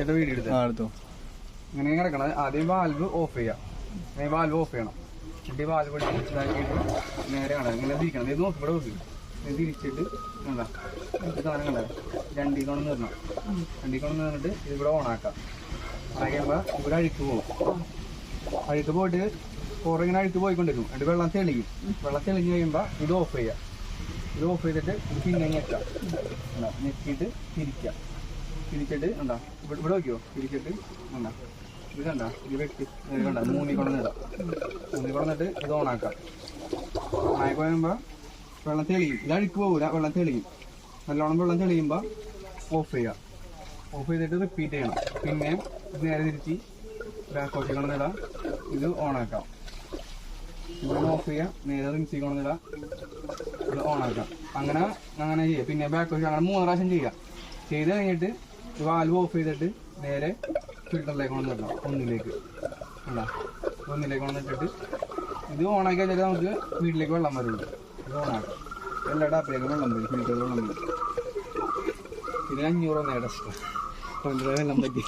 ചേട്ടാ വീഡിയോ എടുത്തു ഇങ്ങനെ കിടക്കണം. ആദ്യം വാൽവ് ഓഫ് ചെയ്യാം. വാൽവ് ഓഫ് ചെയ്യണം. എന്നിട്ട് വാൽവ് ഇതാക്കിയിട്ട് നേരെ കാണാം ഇങ്ങനെ തിരിക്കണം. ഇത് നോക്കി ഇവിടെ നോക്കി ഇത് തിരിച്ചിട്ട് കണ്ടാ സാധനം കണ്ട രണ്ടിക്കൊന്ന് നിർണം. രണ്ടിക്കൊന്ന് നിന്നിട്ട് ഇതിവിടെ ഓണാക്കാം. ഓണാക്കുമ്പോൾ ഇവിടെ അഴുക്ക് പോകും. അഴുക്ക് പോയിട്ട് കുറേ ഇങ്ങനെ അഴുക്ക് പോയിക്കൊണ്ടിരിക്കും. എന്നിട്ട് വെള്ളം തെളിയും. വെള്ളം തെളിഞ്ഞ് കഴിയുമ്പോൾ ഇത് ഓഫ് ചെയ്യാം. ഇത് ഓഫ് ചെയ്തിട്ട് ഇത് പിന്നെ ഞെക്കാം. എന്താ ഞെക്കിയിട്ട് തിരിക്കാം. തിരിച്ചിട്ട് എന്താ ഇവിടെ നോക്കിയോ തിരിച്ചിട്ട് എന്താ ഇത് കണ്ട ഇത് വെട്ടി കണ്ട മൂന്നിക്കൊണ്ടിടാം. മൂന്നിക്കൊണ്ടിട്ട് ഇത് ഓണാക്കാം. ഓണാക്കി കഴിയുമ്പോൾ വെള്ളം തെളിയും. ഇത് അഴുക്ക് പോകില്ല, വെള്ളം തെളിയും. നല്ലോണം വെള്ളം തെളിയുമ്പോൾ ഓഫ് ചെയ്യുക. ഓഫ് ചെയ്തിട്ട് റിപ്പീറ്റ് ചെയ്യണം. പിന്നെ ഇത് നേരെ തിരിച്ച് ബാക്ക് ഓഫ് കൊണ്ടിടാം. ഇത് ഓണാക്കാം. ഇവിടെ ഓഫ് ചെയ്യുക. നേരെ റിൻസി കൊണ്ടിടാം. ഇത് ഓണാക്കാം. അങ്ങനെ ചെയ്യുക. പിന്നെ ബാക്ക് ഓഫ് അങ്ങനെ 3 പ്രാവശ്യം ചെയ്യുക. ചെയ്ത് കഴിഞ്ഞിട്ട് വാൽവ് ഓഫ് ചെയ്തിട്ട് നേരെ ഫിൽറ്ററിലേക്ക് കൊണ്ടുവരണം. ഒന്നിലേക്ക് കൊണ്ടിട്ടിട്ട് ഇത് ഓണാക്കി കഴിഞ്ഞാൽ നമുക്ക് വീട്ടിലേക്ക് വെള്ളം വരുള്ളൂ. ഇത് ഓണാക്കാം. എല്ലാ ടാപ്പിലേക്കും വെള്ളം വരും. ഫിൽറ്ററിൽ വെള്ളം വരും. ഇതിന് 500 നേടാം വെള്ളം പറ്റി.